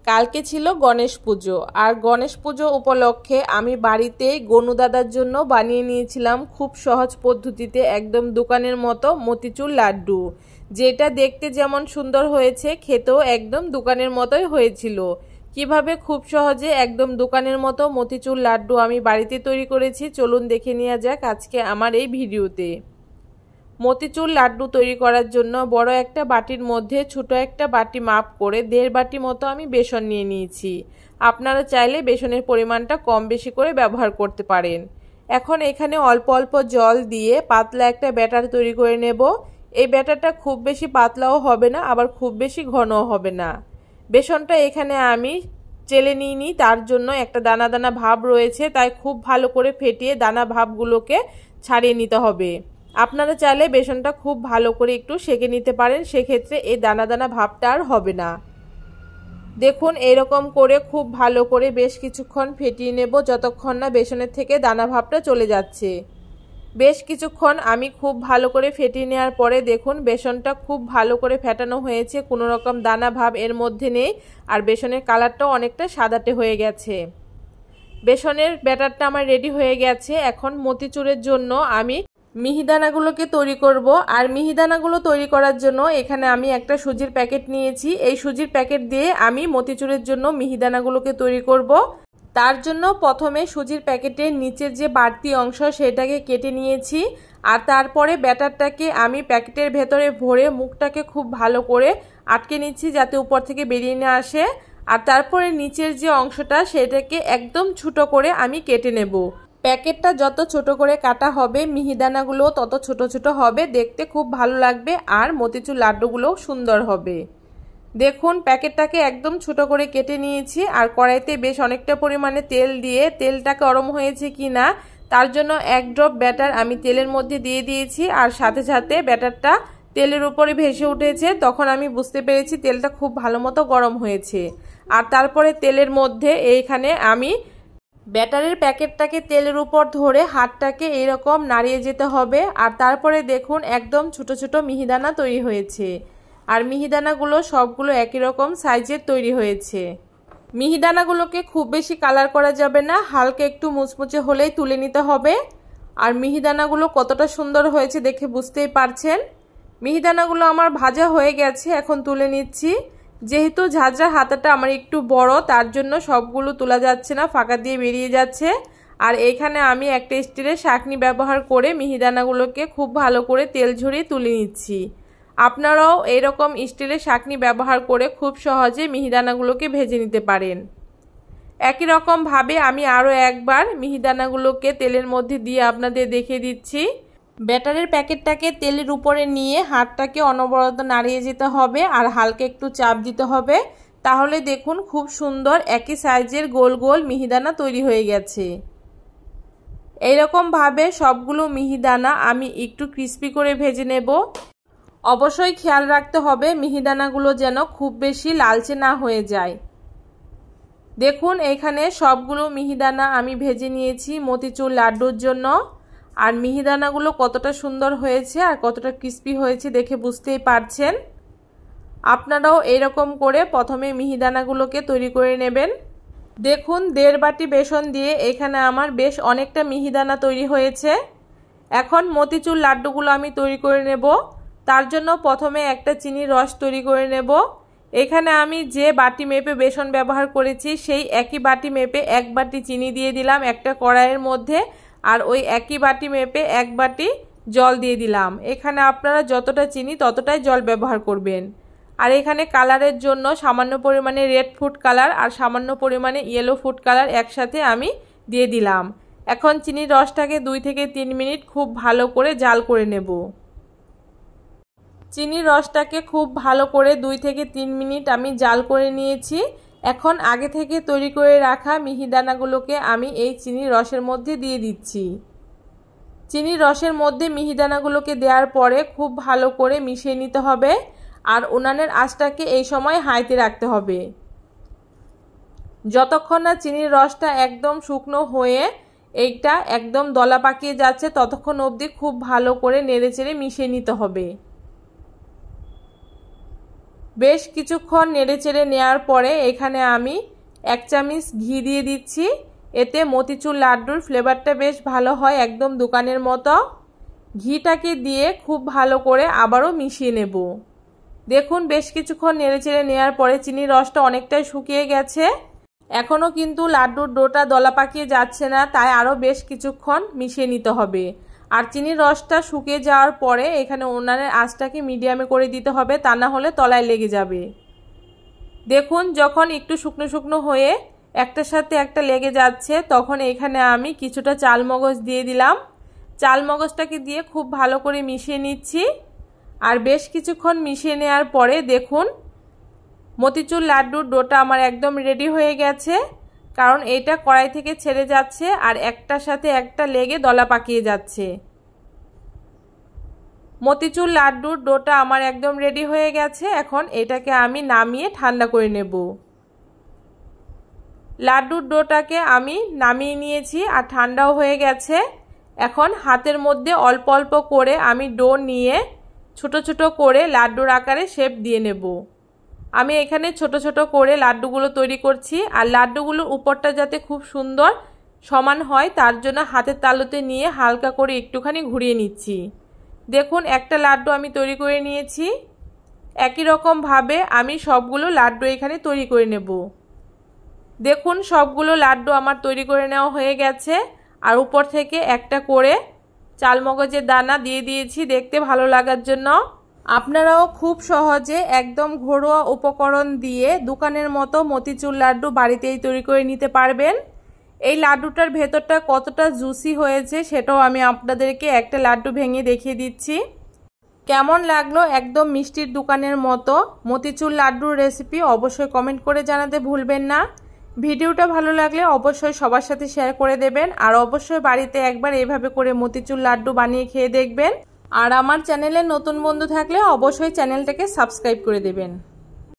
কালকে ছিল গণেশ পুজো আর গণেশ পুজো উপলক্ষে আমি বাড়িতে গনু দাদার জন্য বানিয়ে নিয়েছিলাম খুব সহজ পদ্ধতিতে একদম দোকানের মতো মতিচুর লাড্ডু, যেটা দেখতে যেমন সুন্দর হয়েছে খেতেও একদম দোকানের মতোই হয়েছিল। কিভাবে খুব সহজে একদম দোকানের মতো মতিচুর লাড্ডু আমি বাড়িতে তৈরি করেছি চলুন দেখে নেওয়া যাক আজকে আমার এই ভিডিওতে। মতিচুর লাড্ডু তৈরি করার জন্য বড় একটা বাটির মধ্যে ছোট একটা বাটি মাপ করে 1.5 বাটি মতো আমি বেসন নিয়ে নিয়েছি। আপনারা চাইলে বেসনের পরিমাণটা কম বেশি করে ব্যবহার করতে পারেন। এখন এখানে অল্প অল্প জল দিয়ে পাতলা একটা ব্যাটার তৈরি করে নেব। এই ব্যাটারটা খুব বেশি পাতলাও হবে না আবার খুব বেশি ঘনও হবে না। বেসনটা এখানে আমি চেলে নিইনি, তার জন্য একটা দানা দানা ভাব রয়েছে, তাই খুব ভালো করে ফেটিয়ে দানা ভাবগুলোকে ছাড়িয়ে নিতে হবে। আপনারা চাইলে বেসনটা খুব ভালো করে একটু সেঁকে নিতে পারেন, সেক্ষেত্রে এই দানা দানা ভাবটা আর হবে না। দেখুন এরকম করে খুব ভালো করে বেশ কিছুক্ষণ ফেটিয়ে নেব যতক্ষণ না বেসনের থেকে দানা ভাবটা চলে যাচ্ছে। বেশ কিছুক্ষণ আমি খুব ভালো করে ফেটিয়ে নেওয়ার পরে দেখুন বেসনটা খুব ভালো করে ফেটানো হয়েছে, কোনো রকম দানা ভাব এর মধ্যে নেই আর বেসনের কালারটাও অনেকটা সাদাটে হয়ে গেছে। বেসনের ব্যাটারটা আমার রেডি হয়ে গেছে। এখন মতিচুরের জন্য আমি মিহিদানাগুলোকে তৈরি করব। আর মিহিদানাগুলো তৈরি করার জন্য এখানে আমি একটা সুজির প্যাকেট নিয়েছি। এই সুজির প্যাকেট দিয়ে আমি মতিচুরের জন্য মিহিদানাগুলোকে তৈরি করব। তার জন্য প্রথমে সুজির প্যাকেটের নিচের যে বাড়তি অংশ সেটাকে কেটে নিয়েছি আর তারপরে ব্যাটারটাকে আমি প্যাকেটের ভেতরে ভরে মুখটাকে খুব ভালো করে আটকে নিচ্ছি যাতে উপর থেকে বেরিয়ে না আসে। আর তারপরে নিচের যে অংশটা সেটাকে একদম ছোট করে আমি কেটে নেব। প্যাকেটটা যত ছোট করে কাটা হবে মিহিদানাগুলো তত ছোট ছোট হবে, দেখতে খুব ভালো লাগবে আর মতিচুর লাড্ডুগুলোও সুন্দর হবে। দেখুন প্যাকেটটাকে একদম ছোট করে কেটে নিয়েছি আর কড়াইতে বেশ অনেকটা পরিমাণে তেল দিয়ে তেলটা গরম হয়েছে কি না তার জন্য 1 ড্রপ ব্যাটার আমি তেলের মধ্যে দিয়ে দিয়েছি আর সাথে সাথে ব্যাটারটা তেলের উপরে ভেসে উঠেছে, তখন আমি বুঝতে পেরেছি তেলটা খুব ভালো মতো গরম হয়েছে। আর তারপরে তেলের মধ্যে এইখানে আমি ব্যাটারের প্যাকেটটাকে তেলের উপর ধরে হাতটাকে এইরকম নাড়িয়ে যেতে হবে আর তারপরে দেখুন একদম ছোট ছোট মিহিদানা তৈরি হয়েছে আর মিহিদানাগুলো সবগুলো একই রকম সাইজের তৈরি হয়েছে। মিহিদানাগুলোকে খুব বেশি কালার করা যাবে না, হালকা একটু মুচমুচে হলেই তুলে নিতে হবে। আর মিহিদানাগুলো কতটা সুন্দর হয়েছে দেখে বুঝতেই পারছেন। মিহিদানাগুলো আমার ভাজা হয়ে গেছে, এখন তুলে নিচ্ছি। যেহেতু ঝাঁঝরা হাতাটা আমার একটু বড় তার জন্য সবগুলো তোলা যাচ্ছে না, ফাঁকা দিয়ে বেরিয়ে যাচ্ছে। আর এখানে আমি একটা স্টিলের ছাঁকনি ব্যবহার করে মিহিদানাগুলোকে খুব ভালো করে তেল ঝরিয়ে তুলে নিচ্ছি। আপনারাও এরকম স্টিলের ছাঁকনি ব্যবহার করে খুব সহজে মিহিদানাগুলোকে ভেজে নিতে পারেন। একই রকম ভাবে আমি আরও একবার মিহিদানাগুলোকে তেলের মধ্যে দিয়ে আপনাদের দেখিয়ে দিচ্ছি। ব্যাটারের প্যাকেটটাকে তেলের উপরে নিয়ে হাতটাকে অনবরত নাড়িয়ে যেতে হবে আর হালকা একটু চাপ দিতে হবে, তাহলে দেখুন খুব সুন্দর একই সাইজের গোল গোল মিহিদানা তৈরি হয়ে গেছে। এইরকম ভাবে সবগুলো মিহিদানা আমি একটু ক্রিস্পি করে ভেজে নেব। অবশ্যই খেয়াল রাখতে হবে মিহিদানাগুলো যেন খুব বেশি লালচে না হয়ে যায়। দেখুন এখানে সবগুলো মিহিদানা আমি ভেজে নিয়েছি মতিচুর লাড্ডুর জন্য। আর মিহিদানাগুলো কতটা সুন্দর হয়েছে আর কতটা ক্রিস্পি হয়েছে দেখে বুঝতেই পারছেন। আপনারাও এরকম করে প্রথমে মিহিদানাগুলোকে তৈরি করে নেবেন। দেখুন 1.5 বাটি বেসন দিয়ে এখানে আমার বেশ অনেকটা মিহিদানা তৈরি হয়েছে। এখন মতিচুর লাড্ডুগুলো আমি তৈরি করে নেব। তার জন্য প্রথমে একটা চিনির রস তৈরি করে নেব। এখানে আমি যে বাটি মেপে বেসন ব্যবহার করেছি সেই একই বাটি মেপে 1 বাটি চিনি দিয়ে দিলাম একটা কড়াইয়ের মধ্যে আর ওই একই বাটি মেপে 1 বাটি জল দিয়ে দিলাম। এখানে আপনারা যতটা চিনি ততটাই জল ব্যবহার করবেন। আর এখানে কালারের জন্য সামান্য পরিমাণে রেড ফুড কালার আর সামান্য পরিমাণে ইয়েলো ফুড কালার একসাথে আমি দিয়ে দিলাম। এখন চিনির রসটাকে 2 থেকে 3 মিনিট খুব ভালো করে জাল করে নেব। চিনির রসটাকে খুব ভালো করে 2 থেকে 3 মিনিট আমি জাল করে নিয়েছি। এখন আগে থেকে তৈরি করে রাখা মিহিদানাগুলোকে আমি এই চিনির রসের মধ্যে দিয়ে দিচ্ছি। চিনির রসের মধ্যে মিহিদানাগুলোকে দেওয়ার পরে খুব ভালো করে মিশিয়ে নিতে হবে আর উনানের আঁচটাকে এই সময় হাইতে রাখতে হবে। যতক্ষণ না চিনির রসটা একদম শুকনো হয়ে এইটা একদম দলা পাকিয়ে যাচ্ছে ততক্ষণ অবধি খুব ভালো করে নেড়েচেড়ে মিশিয়ে নিতে হবে। বেশ কিছুক্ষণ নেড়েচেড়ে নেওয়ার পরে এখানে আমি 1 চামচ ঘি দিয়ে দিচ্ছি। এতে মতিচুর লাড্ডুর ফ্লেভারটা বেশ ভালো হয়, একদম দোকানের মতো। ঘিটাকে দিয়ে খুব ভালো করে আবারও মিশিয়ে নেব। দেখুন বেশ কিছুক্ষণ নেড়েচেড়ে নেওয়ার পরে চিনির রসটা অনেকটাই শুকিয়ে গেছে। এখনও কিন্তু লাড্ডুর ডোটা দলা পাকিয়ে যাচ্ছে না, তাই আরও বেশ কিছুক্ষণ মিশিয়ে নিতে হবে। আর চিনির রসটা শুকিয়ে যাওয়ার পরে এখানে উনানের আঁচটাকে মিডিয়ামে করে দিতে হবে, তা না হলে তলায় লেগে যাবে। দেখুন যখন একটু শুকনো শুকনো হয়ে একটার সাথে একটা লেগে যাচ্ছে, তখন এখানে আমি কিছুটা চালমগজ দিয়ে দিলাম। চালমগজটাকে দিয়ে খুব ভালো করে মিশিয়ে নিচ্ছি। আর বেশ কিছুক্ষণ মিশিয়ে নেওয়ার পরে দেখুন মতিচুর লাড্ডুর ডোটা আমার একদম রেডি হয়ে গেছে, কারণ এটা কড়াই থেকে ছেড়ে যাচ্ছে আর একটার সাথে একটা লেগে দলা পাকিয়ে যাচ্ছে। মতিচুর লাড্ডুর ডোটা আমার একদম রেডি হয়ে গেছে। এখন এটাকে আমি নামিয়ে ঠান্ডা করে নেব। লাড্ডুর ডোটাকে আমি নামিয়ে নিয়েছি আর ঠান্ডাও হয়ে গেছে। এখন হাতের মধ্যে অল্প অল্প করে আমি ডো নিয়ে ছোট ছোট করে লাড্ডুর আকারে শেপ দিয়ে নেব। আমি এখানে ছোট ছোট করে লাড্ডুগুলো তৈরি করছি। আর লাড্ডুগুলোর উপরটা যাতে খুব সুন্দর সমান হয় তার জন্য হাতের তালুতে নিয়ে হালকা করে একটুখানি ঘুরিয়ে নিচ্ছি। দেখুন একটা লাড্ডু আমি তৈরি করে নিয়েছি। একই রকমভাবে আমি সবগুলো লাড্ডু এখানে তৈরি করে নেব। দেখুন সবগুলো লাড্ডু আমার তৈরি করে নেওয়া হয়ে গেছে। আর উপর থেকে একটা করে চালমগজের দানা দিয়ে দিয়েছি দেখতে ভালো লাগার জন্য। আপনারাও খুব সহজে একদম ঘরোয়া উপকরণ দিয়ে দোকানের মতো মতিচুর লাড্ডু বাড়িতেই তৈরি করে নিতে পারবেন। এই লাড্ডুটার ভেতরটা কতটা জুসি হয়েছে সেটাও আমি আপনাদেরকে একটা লাড্ডু ভেঙে দেখিয়ে দিচ্ছি। কেমন লাগলো একদম মিষ্টির দোকানের মতো মতিচুর লাড্ডুর রেসিপি অবশ্যই কমেন্ট করে জানাতে ভুলবেন না। ভিডিওটা ভালো লাগলে অবশ্যই সবার সাথে শেয়ার করে দেবেন। আর অবশ্যই বাড়িতে একবার এইভাবে করে মতিচুর লাড্ডু বানিয়ে খেয়ে দেখবেন। আর আমার চ্যানেলে নতুন বন্ধু থাকলে অবশ্যই চ্যানেলটাকে সাবস্ক্রাইব করে দেবেন।